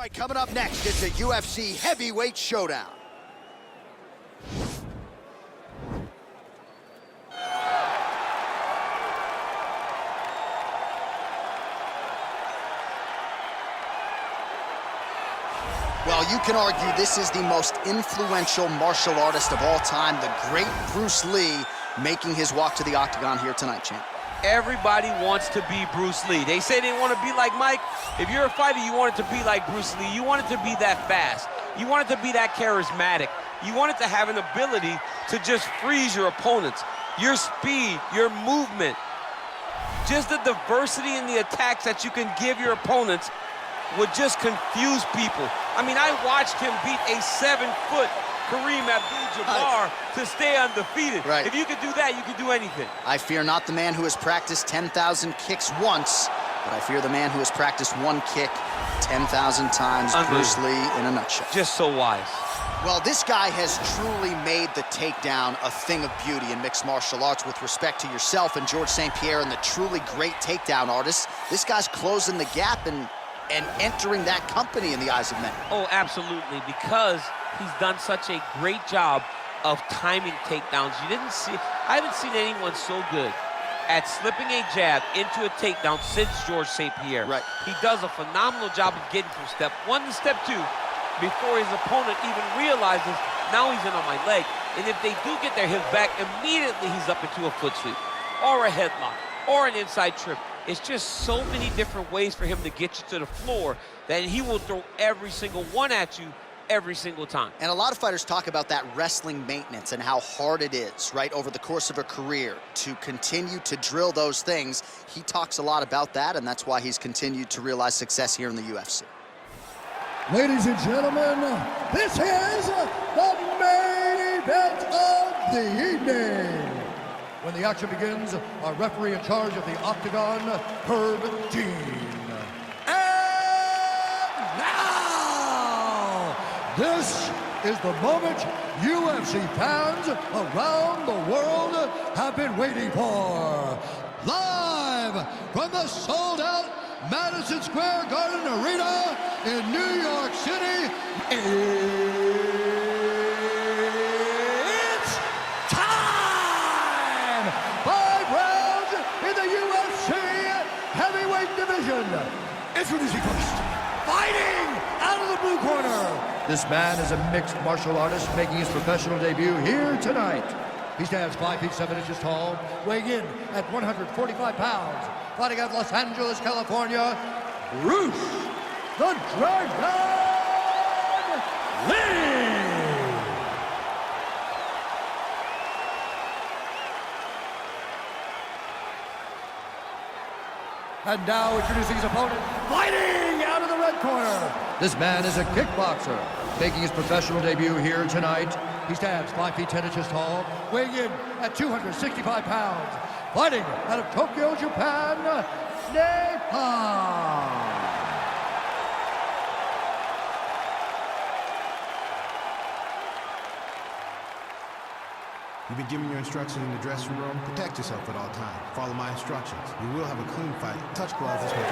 right, coming up next, it's a UFC heavyweight showdown. Well, you can argue this is the most influential martial artist of all time, the great Bruce Lee, making his walk to the octagon here tonight, champ. Everybody wants to be Bruce Lee. They say they want to be like Mike. If you're a fighter, you want it to be like Bruce Lee. You want it to be that fast. You want it to be that charismatic. You want it to have an ability to just freeze your opponents. Your speed, your movement, just the diversity in the attacks that you can give your opponents would just confuse people. I mean, I watched him beat a 7-foot Kareem Abdul-Jabbar to stay undefeated. Right. If you could do that, you could do anything. I fear not the man who has practiced 10,000 kicks once, but I fear the man who has practiced one kick 10,000 times. Bruce Lee in a nutshell. Just so wise. Well, this guy has truly made the takedown a thing of beauty in mixed martial arts. With respect to yourself and George St. Pierre and the truly great takedown artists, this guy's closing the gap and entering that company in the eyes of many. Oh, absolutely, because he's done such a great job of timing takedowns. I haven't seen anyone so good at slipping a jab into a takedown since George St. Pierre. Right. He does a phenomenal job of getting from step 1 to step 2 before his opponent even realizes, now he's in on my leg. And if they do get their hips back, immediately he's up into a foot sweep or a headlock or an inside trip. It's just so many different ways for him to get you to the floor that he will throw every single one at you every single time. And a lot of fighters talk about that wrestling maintenance and how hard it is, right, over the course of a career to continue to drill those things. He talks a lot about that, and that's why he's continued to realize success here in the UFC. Ladies and gentlemen, this is the main event of the evening. When the action begins, our referee in charge of the octagon, Herb Dean. And now, this is the moment UFC fans around the world have been waiting for. Live from the sold-out Madison Square Garden Arena in New York City, it's time! 5 rounds in the UFC heavyweight division. Introducing first, fighting out of the blue corner. This man is a mixed martial artist making his professional debut here tonight. He stands 5 feet 7 inches tall, weighing in at 145 pounds. Fighting out of Los Angeles, California, Bruce the Dragon Lee! And now introducing his opponent, fighting out of the red corner. This man is a kickboxer, making his professional debut here tonight. He stands 5 feet 10 inches tall, weighing in at 265 pounds. Fighting out of Tokyo, Japan, Nepal. You've been given your instructions in the dressing room. Protect yourself at all times. Follow my instructions. You will have a clean fight. Touch gloves is what you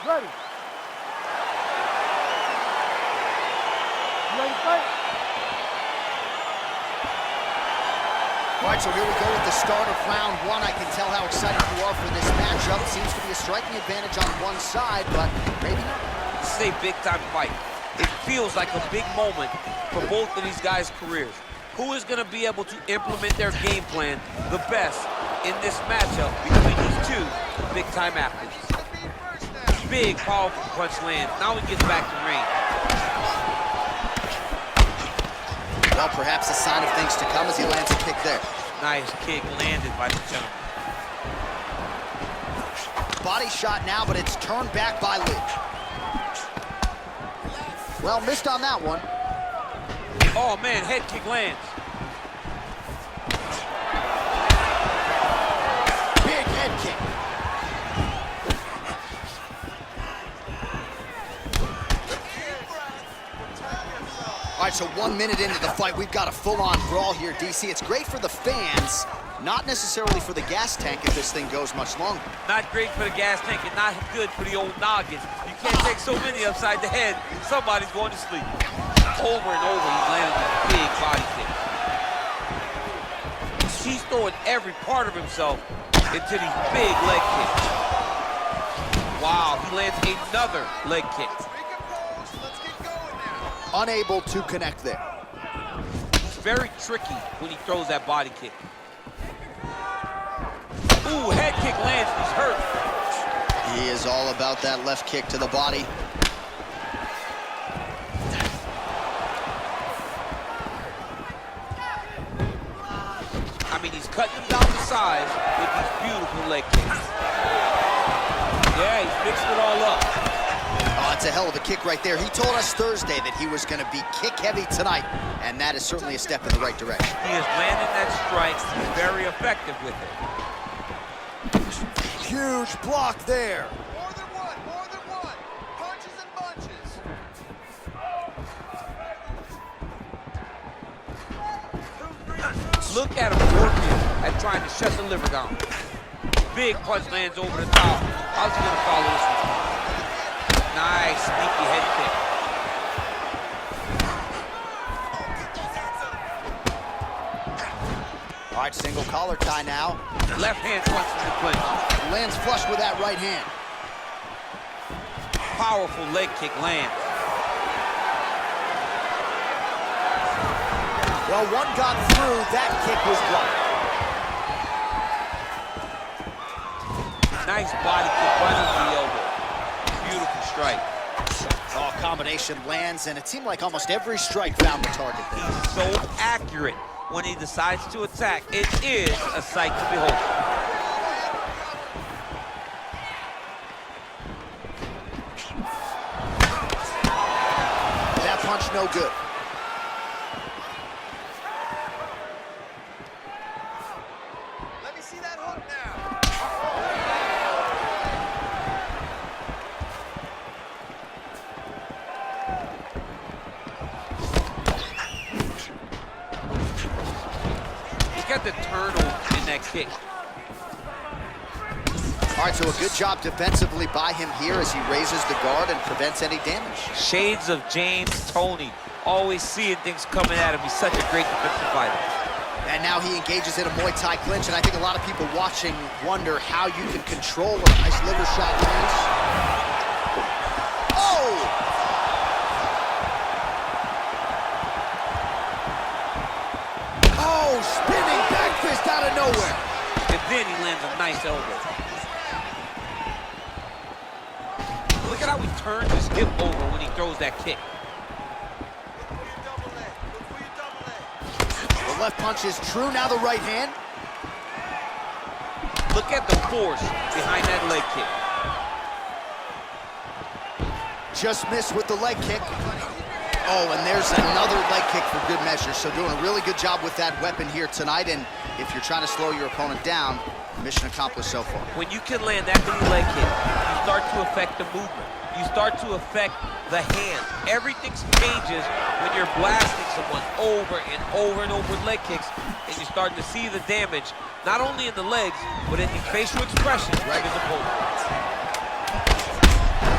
Ready. You ready to fight? All right, so here we go with the start of round 1. I can tell how excited you are for this matchup. Seems to be a striking advantage on one side, but maybe not. This is a big-time fight. It feels like a big moment for both of these guys' careers. Who is going to be able to implement their game plan the best in this matchup between these two big-time athletes? Big, powerful punch lands. Now he gets back to range. Well, perhaps a sign of things to come as he lands a kick there. Nice kick landed by the gentleman. Body shot now, but it's turned back by Lee. Well, missed on that one. Oh, man, head kick lands. Big head kick. All right, right, so 1 minute into the fight, we've got a full-on brawl here, DC. It's great for the fans, not necessarily for the gas tank if this thing goes much longer. Not great for the gas tank and not good for the old noggin. You can't take so many upside the head. Somebody's going to sleep. Over and over, he's landing these big body kicks. He's throwing every part of himself into these big leg kicks. Wow, he lands another leg kick. Unable to connect there. It's very tricky when he throws that body kick. Ooh, head kick lands, he's hurt. He is all about that left kick to the body. I mean, he's cutting him down the sides with these beautiful leg kicks. Yeah, he's mixed it all up. Oh, it's a hell of a kick right there. He told us Thursday that he was going to be kick-heavy tonight, and that is certainly a step in the right direction. He is landing that strike. He's very effective with it. Huge block there. More than one. Punches and bunches. Look at him working at trying to shut the liver down. Big punch lands over the top. How's he gonna follow this one? Nice, sneaky head kick. All right, single collar tie now. Left hand punches the clinch. Lands flush with that right hand. Powerful leg kick lands. Well, one got through. That kick was blocked. Nice body kick right over the elbow. Beautiful strike. Oh, combination lands, and it seemed like almost every strike found the target there. He's so accurate when he decides to attack. It is a sight to behold. That punch no good. Let me see that hook now. He's got the turtle in that kick. All right, so a good job defensively by him here as he raises the guard and prevents any damage. Shades of James Toney. Always seeing things coming at him. He's such a great defensive fighter. And now he engages in a Muay Thai clinch, and I think a lot of people watching wonder how you can control a nice liver shot lands. Oh! Oh, spinning back fist out of nowhere. And then he lands a nice elbow. Look at how he turns his hip over when he throws that kick. The left punch is true, now the right hand. Look at the force behind that leg kick. Just missed with the leg kick. Oh, and there's another leg kick for good measure. So doing a really good job with that weapon here tonight. And if you're trying to slow your opponent down, mission accomplished so far. When you can land that many leg kicks, you start to affect the movement. You start to affect the hand. Everything changes when you're blasting someone over and over and over with leg kicks, and you're starting to see the damage, not only in the legs, but in the facial expression of his opponent.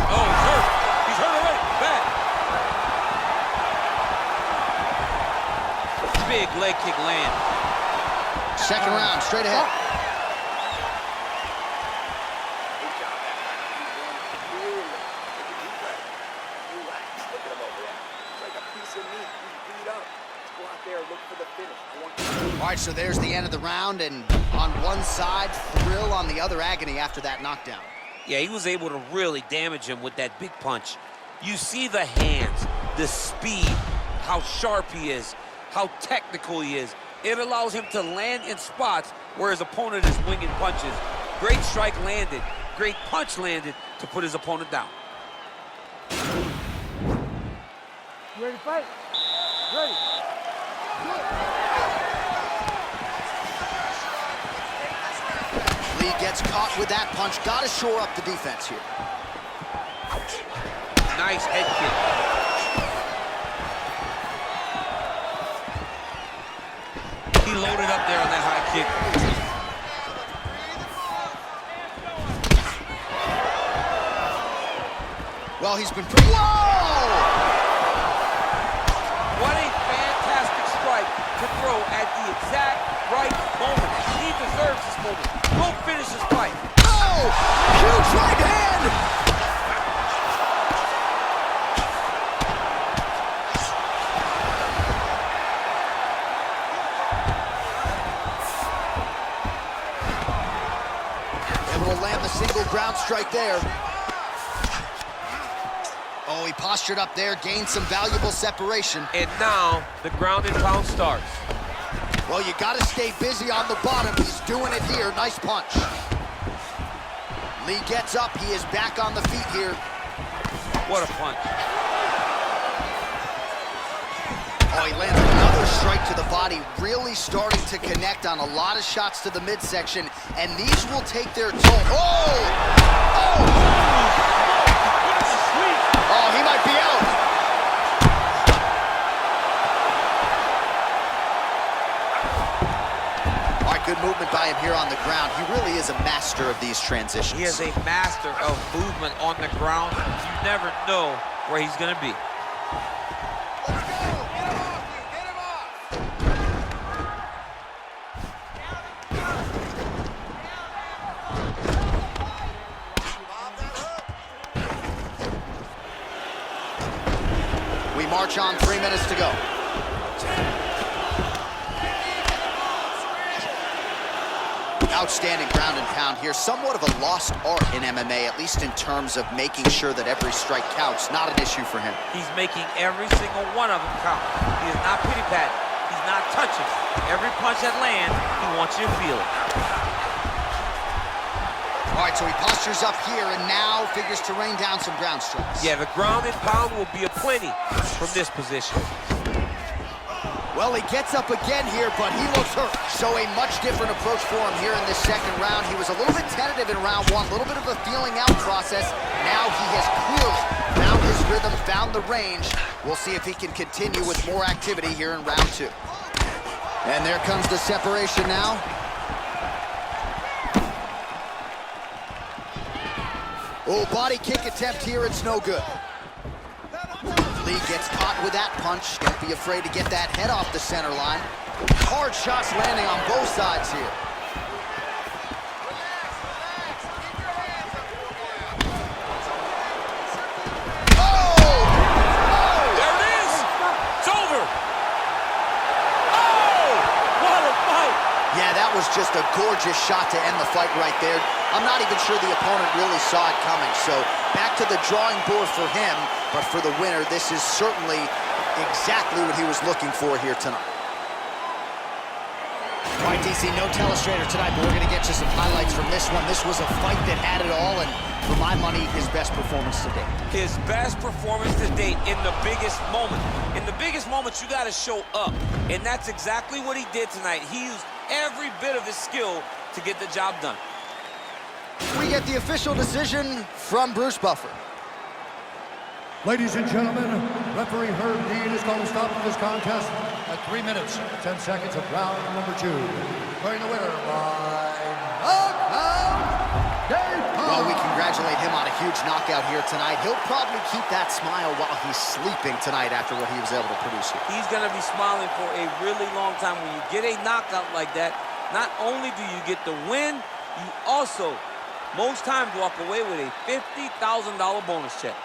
Oh, he's hurt. He's hurt already. Bad. Big leg kick land. Second round, straight ahead. All right, so there's the end of the round, and on one side, thrill, on the other, agony after that knockdown. Yeah, he was able to really damage him with that big punch. You see the hands, the speed, how sharp he is, how technical he is. It allows him to land in spots where his opponent is winging punches. Great strike landed, great punch landed to put his opponent down. You ready to fight? Ready. Lee gets caught with that punch. Got to shore up the defense here. Nice head kick. loaded up there on that high kick. Well, he's been pretty... Whoa! What a fantastic strike to throw at the exact right moment. He deserves this moment. Go finish this fight. Oh! Huge right hand! Able to land the single ground strike there. Oh, he postured up there, gained some valuable separation. And now the ground and pound starts. Well, you got to stay busy on the bottom. He's doing it here. Nice punch. Lee gets up. He is back on the feet here. What a punch. Oh, he lands another strike to the body, really starting to connect on a lot of shots to the midsection, and these will take their toll. Oh! Oh! Oh, he might be out. All right, good movement by him here on the ground. He really is a master of these transitions. He is a master of movement on the ground. You never know where he's going to be. Let's go. Get him off you. Get him off. Bob that hook. We march on, 3 minutes to go. Outstanding ground and pound here. Somewhat of a lost art in MMA, at least in terms of making sure that every strike counts. Not an issue for him. He's making every single one of them count. He is not pity-patting. He's not touching. Every punch that lands, he wants you to feel it. All right, so he postures up here and now figures to rain down some ground strikes. Yeah, the ground and pound will be aplenty from this position. Well, he gets up again here, but he looks hurt. So a much different approach for him here in this second round. He was a little bit tentative in round one, a little bit of a feeling out process. Now he has clearly found his rhythm, found the range. We'll see if he can continue with more activity here in round two. And there comes the separation now. Oh, body kick attempt here, it's no good. Lee gets caught with that punch. Don't be afraid to get that head off the center line. Hard shots landing on both sides here. Oh! There it is! It's over! Oh! What a fight! Yeah, that was just a gorgeous shot to end the fight right there. I'm not even sure the opponent really saw it coming. So back to the drawing board for him, but for the winner, this is certainly exactly what he was looking for here tonight. All right, DC, no telestrator tonight, but we're going to get you some highlights from this one. This was a fight that had it all, and for my money, his best performance to date. His best performance to date in the biggest moment. In the biggest moments, you got to show up, and that's exactly what he did tonight. He used every bit of his skill to get the job done. We get the official decision from Bruce Buffer. Ladies and gentlemen, referee Herb Dean has called a stop to this contest at 3 minutes, 10 seconds of round number 2. Declaring the winner by knockout, Well, we congratulate him on a huge knockout here tonight. He'll probably keep that smile while he's sleeping tonight after what he was able to produce here. He's going to be smiling for a really long time. When you get a knockout like that, not only do you get the win, you also, most times, walk away with a $50,000 bonus check.